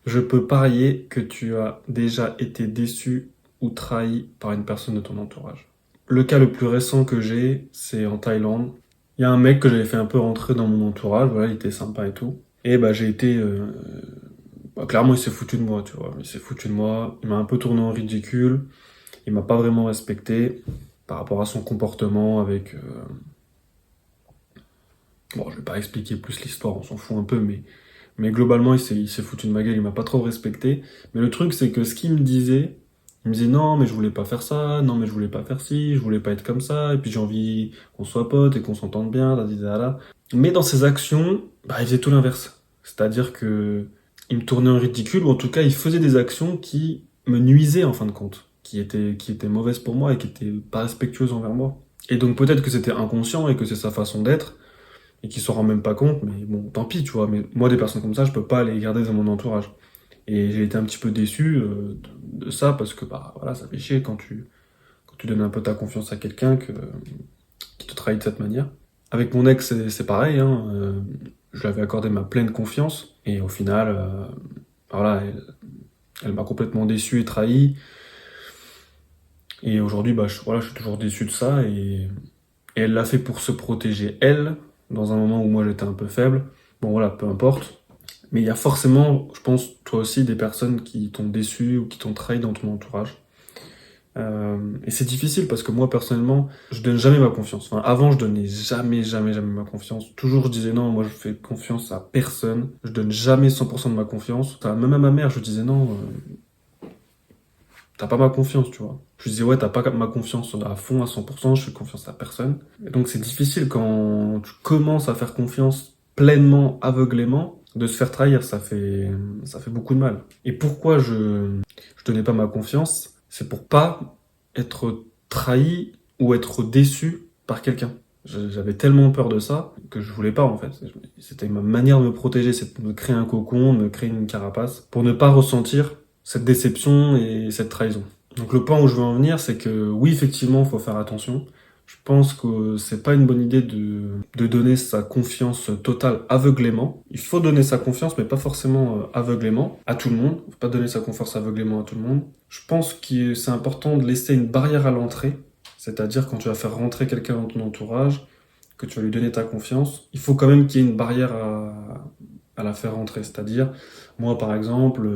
Je peux parier que tu as déjà été déçu ou trahi par une personne de ton entourage. Le cas le plus récent que j'ai, c'est en Thaïlande. Il y a un mec que j'avais fait un peu rentrer dans mon entourage, voilà, il était sympa et tout. Et bah j'ai été... clairement, il s'est foutu de moi, tu vois. Il s'est foutu de moi, il m'a un peu tourné en ridicule, il m'a pas vraiment respecté par rapport à son comportement avec... Bon, je vais pas expliquer plus l'histoire, on s'en fout un peu, mais globalement, il s'est foutu de ma gueule, il m'a pas trop respecté. Mais le truc, c'est que ce qu'il me disait, il me disait non, mais je voulais pas faire ça, non, mais je voulais pas faire ci, je voulais pas être comme ça, et puis j'ai envie qu'on soit potes et qu'on s'entende bien, là. Mais dans ses actions, bah, il faisait tout l'inverse. C'est-à-dire que il me tournait en ridicule, ou en tout cas, il faisait des actions qui me nuisaient en fin de compte, qui étaient mauvaises pour moi et qui étaient pas respectueuses envers moi. Et donc peut-être que c'était inconscient et que c'est sa façon d'être, et qui s'en rend même pas compte, mais bon, tant pis, tu vois. Mais moi, des personnes comme ça, je peux pas les garder dans mon entourage. Et j'ai été un petit peu déçu de ça parce que bah voilà, ça fait chier quand tu donnes un peu ta confiance à quelqu'un qui te trahit de cette manière. Avec mon ex, c'est pareil, hein, je lui avais accordé ma pleine confiance et au final, voilà, elle m'a complètement déçu et trahi. Et aujourd'hui, bah, voilà, je suis toujours déçu de ça et elle l'a fait pour se protéger, elle, dans un moment où moi j'étais un peu faible. Bon voilà, peu importe. Mais il y a forcément, je pense, toi aussi, des personnes qui t'ont déçu ou qui t'ont trahi dans ton entourage. Et c'est difficile parce que moi, personnellement, je donne jamais ma confiance. Enfin, avant, je donnais jamais ma confiance. Toujours, je disais non, moi, je fais confiance à personne. Je donne jamais 100% de ma confiance. Enfin, même à ma mère, je disais non, t'as pas ma confiance, tu vois. Je disais ouais, t'as pas ma confiance à fond, à 100%, je fais confiance à personne. Et donc, c'est difficile quand tu commences à faire confiance pleinement, aveuglément, de se faire trahir, ça fait beaucoup de mal. Et pourquoi je donnais pas ma confiance, c'est pour pas être trahi ou être déçu par quelqu'un. J'avais tellement peur de ça que je voulais pas en fait. C'était ma manière de me protéger, c'est de me créer un cocon, de me créer une carapace pour ne pas ressentir cette déception et cette trahison. Donc le point où je veux en venir, c'est que oui, effectivement, il faut faire attention. Je pense que c'est pas une bonne idée de donner sa confiance totale aveuglément. Il faut donner sa confiance, mais pas forcément aveuglément à tout le monde. Il faut pas donner sa confiance aveuglément à tout le monde. Je pense que c'est important de laisser une barrière à l'entrée, c'est-à-dire quand tu vas faire rentrer quelqu'un dans ton entourage, que tu vas lui donner ta confiance, il faut quand même qu'il y ait une barrière à la faire rentrer. C'est-à-dire, moi par exemple,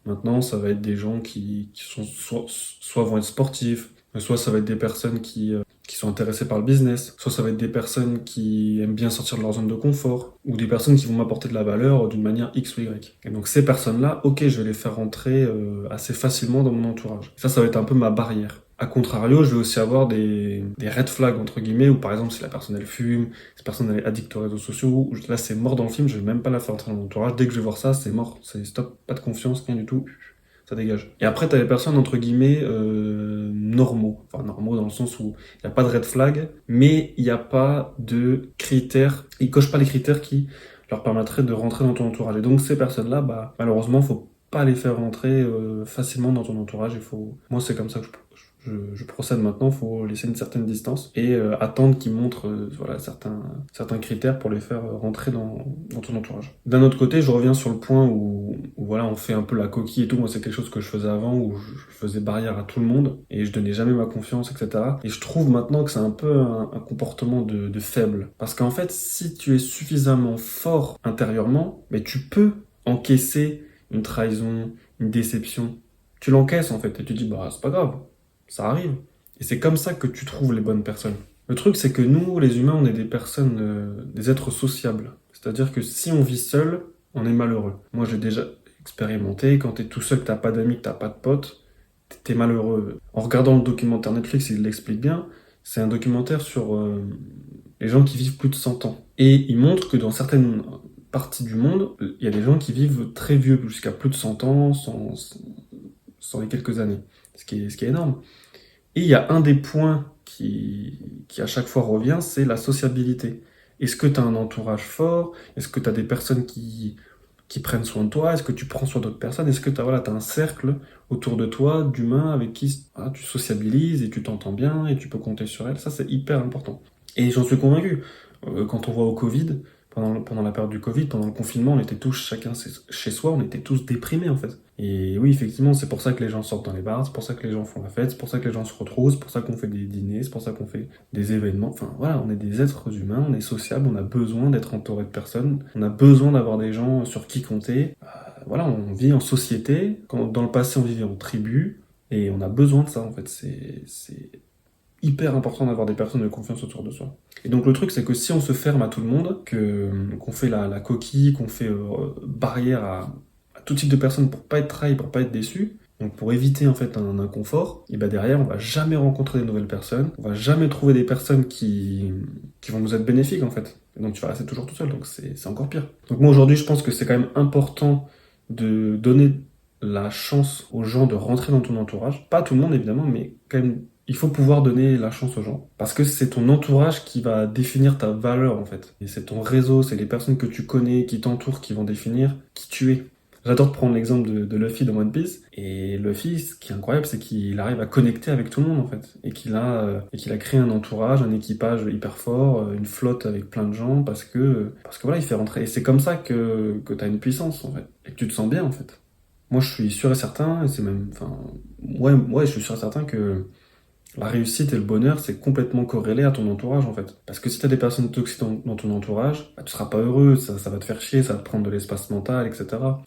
maintenant ça va être des gens qui sont soit vont être sportifs, soit ça va être des personnes qui sont intéressées par le business, soit ça va être des personnes qui aiment bien sortir de leur zone de confort, ou des personnes qui vont m'apporter de la valeur d'une manière X ou Y. Et donc ces personnes-là, ok, je vais les faire rentrer assez facilement dans mon entourage. Ça va être un peu ma barrière. A contrario, je vais aussi avoir des red flags, entre guillemets, où par exemple, si la personne elle fume, si la personne elle est addicte aux réseaux sociaux, là c'est mort dans le film, je vais même pas la faire entrer dans mon entourage. Dès que je vais voir ça, c'est mort, c'est stop, pas de confiance, rien du tout, ça dégage. Et après, t'as les personnes, entre guillemets, normaux. Enfin, normaux dans le sens où il n'y a pas de red flag, mais il n'y a pas de critères, ils cochent pas les critères qui leur permettraient de rentrer dans ton entourage. Et donc ces personnes-là, bah, malheureusement, faut pas les faire rentrer facilement dans ton entourage. Moi, c'est comme ça que je procède maintenant. Il faut laisser une certaine distance et attendre qu'ils montrent voilà, certains critères pour les faire rentrer dans ton entourage. D'un autre côté, je reviens sur le point où voilà, on fait un peu la coquille et tout. Moi, c'est quelque chose que je faisais avant où je faisais barrière à tout le monde et je donnais jamais ma confiance, etc. Et je trouve maintenant que c'est un peu un comportement de faible. Parce qu'en fait, si tu es suffisamment fort intérieurement, mais tu peux encaisser une trahison, une déception. Tu l'encaisses en fait et tu dis bah c'est pas grave, ça arrive. Et c'est comme ça que tu trouves les bonnes personnes. Le truc c'est que nous, les humains, on est des personnes, des êtres sociables. C'est-à-dire que si on vit seul, on est malheureux. Moi j'ai déjà expérimenté, quand t'es tout seul, que t'as pas d'amis, que t'as pas de potes, t'es malheureux. En regardant le documentaire Netflix, il l'explique bien, c'est un documentaire sur les gens qui vivent plus de 100 ans. Et il montre que dans certaines parties du monde, il y a des gens qui vivent très vieux, jusqu'à plus de 100 ans, sans les quelques années, ce qui est énorme. Et il y a un des points qui à chaque fois revient, c'est la sociabilité. Est-ce que tu as un entourage fort? Est-ce que tu as des personnes qui prennent soin de toi? Est-ce que tu prends soin d'autres personnes? Est-ce que tu as, voilà, t'as un cercle autour de toi d'humains avec qui voilà, tu sociabilises et tu t'entends bien et tu peux compter sur elles? Ça, c'est hyper important. Et j'en suis convaincu. Quand on voit au Covid, pendant la période du Covid, pendant le confinement, on était tous chacun chez soi, on était tous déprimés en fait. Et oui, effectivement, c'est pour ça que les gens sortent dans les bars, c'est pour ça que les gens font la fête, c'est pour ça que les gens se retrouvent, c'est pour ça qu'on fait des dîners, c'est pour ça qu'on fait des événements. Enfin voilà, on est des êtres humains, on est sociables, on a besoin d'être entouré de personnes, on a besoin d'avoir des gens sur qui compter. Voilà, on vit en société, quand dans le passé on vivait en tribu, et on a besoin de ça en fait. C'est hyper important d'avoir des personnes de confiance autour de soi. Et donc le truc c'est que si on se ferme à tout le monde, qu'on fait la coquille, qu'on fait barrière à tout type de personnes pour pas être trahi, pour pas être déçu, donc pour éviter en fait un inconfort, et ben derrière on va jamais rencontrer de nouvelles personnes, on va jamais trouver des personnes qui vont nous être bénéfiques en fait. Et donc tu vas rester toujours tout seul, donc c'est encore pire. Donc moi aujourd'hui je pense que c'est quand même important de donner la chance aux gens de rentrer dans ton entourage. Pas tout le monde évidemment, mais quand même il faut pouvoir donner la chance aux gens. Parce que c'est ton entourage qui va définir ta valeur, en fait. Et c'est ton réseau, c'est les personnes que tu connais, qui t'entourent, qui vont définir qui tu es. J'adore prendre l'exemple de Luffy dans One Piece. Et Luffy, ce qui est incroyable, c'est qu'il arrive à connecter avec tout le monde, en fait. Et qu'il a créé un entourage, un équipage hyper fort, une flotte avec plein de gens, parce que voilà, il fait rentrer. Et c'est comme ça que t'as une puissance, en fait. Et que tu te sens bien, en fait. Moi, je suis sûr et certain, et c'est même, enfin, ouais, je suis sûr et certain que la réussite et le bonheur, c'est complètement corrélé à ton entourage, en fait. Parce que si t'as des personnes toxiques dans ton entourage, bah, tu seras pas heureux, ça va te faire chier, ça va te prendre de l'espace mental, etc.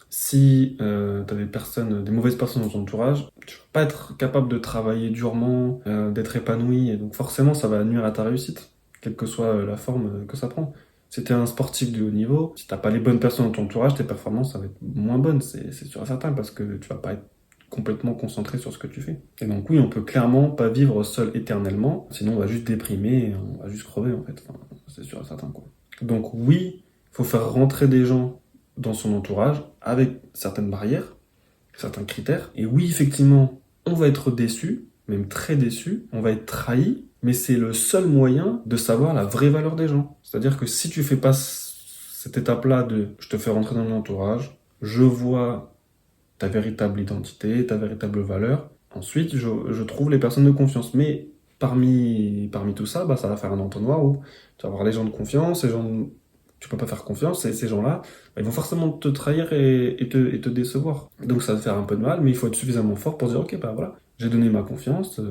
Si t'as des mauvaises personnes dans ton entourage, tu vas pas être capable de travailler durement, d'être épanoui, et donc forcément, ça va nuire à ta réussite, quelle que soit la forme que ça prend. Si t'es un sportif de haut niveau, si t'as pas les bonnes personnes dans ton entourage, tes performances, ça va être moins bonnes, c'est sûr et certain, parce que tu vas pas être complètement concentré sur ce que tu fais. Et donc oui, on peut clairement pas vivre seul éternellement, sinon on va juste déprimer, et on va juste crever en fait. Enfin, c'est sûr et certain quoi. Donc oui, il faut faire rentrer des gens dans son entourage avec certaines barrières, certains critères. Et oui, effectivement, on va être déçu, même très déçu, on va être trahi, mais c'est le seul moyen de savoir la vraie valeur des gens. C'est-à-dire que si tu fais pas cette étape-là de je te fais rentrer dans mon entourage, je vois ta véritable identité, ta véritable valeur. Ensuite, je trouve les personnes de confiance. Mais parmi tout ça, bah, ça va faire un entonnoir où tu vas avoir les gens de confiance, les gens tu peux pas faire confiance, et ces gens-là, bah, ils vont forcément te trahir et te décevoir. Donc ça va te faire un peu de mal, mais il faut être suffisamment fort pour dire, ok, bah voilà, j'ai donné ma confiance,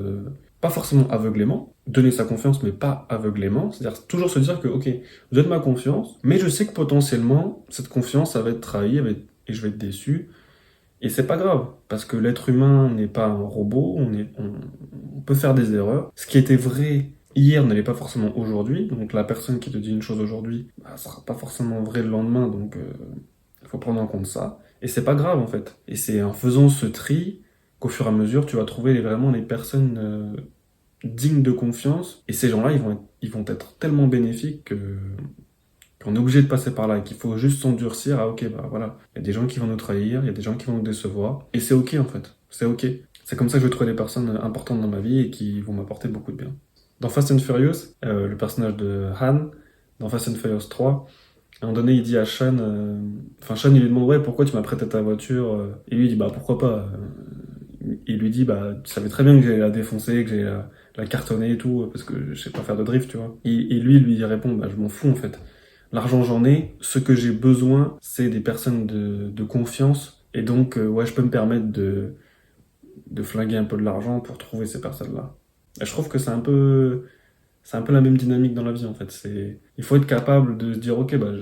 pas forcément aveuglément, donner sa confiance, mais pas aveuglément, c'est-à-dire toujours se dire que, ok, je donne ma confiance, mais je sais que potentiellement, cette confiance, ça va être trahie, et je vais être déçu, et c'est pas grave, parce que l'être humain n'est pas un robot, on peut faire des erreurs. Ce qui était vrai hier ne l'est pas forcément aujourd'hui, donc la personne qui te dit une chose aujourd'hui, bah, sera pas forcément vrai le lendemain, donc il faut prendre en compte ça. Et c'est pas grave en fait. Et c'est en faisant ce tri qu'au fur et à mesure, tu vas trouver vraiment les personnes dignes de confiance, et ces gens-là, ils vont être tellement bénéfiques qu'on est obligé de passer par là et qu'il faut juste s'endurcir à ok, bah voilà, il y a des gens qui vont nous trahir, il y a des gens qui vont nous décevoir, et c'est ok en fait, c'est ok. C'est comme ça que je vais trouver des personnes importantes dans ma vie et qui vont m'apporter beaucoup de bien. Dans Fast and Furious, le personnage de Han, dans Fast and Furious 3, à un moment donné, il dit à Sean, Sean il lui demande ouais pourquoi tu m'as prêté ta voiture, et lui il dit bah pourquoi pas, il lui dit bah tu savais très bien que j'allais la défoncer, que j'allais la cartonner et tout, parce que je sais pas faire de drift, tu vois. Et lui répond bah je m'en fous en fait. L'argent, j'en ai. Ce que j'ai besoin, c'est des personnes de confiance. Et donc, ouais, je peux me permettre de flinguer un peu de l'argent pour trouver ces personnes-là. Et je trouve que c'est un peu la même dynamique dans la vie, en fait. Il faut être capable de se dire, ok, bah,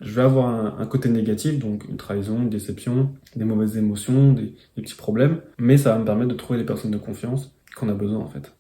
je vais avoir un côté négatif, donc une trahison, une déception, des mauvaises émotions, des petits problèmes. Mais ça va me permettre de trouver les personnes de confiance qu'on a besoin, en fait.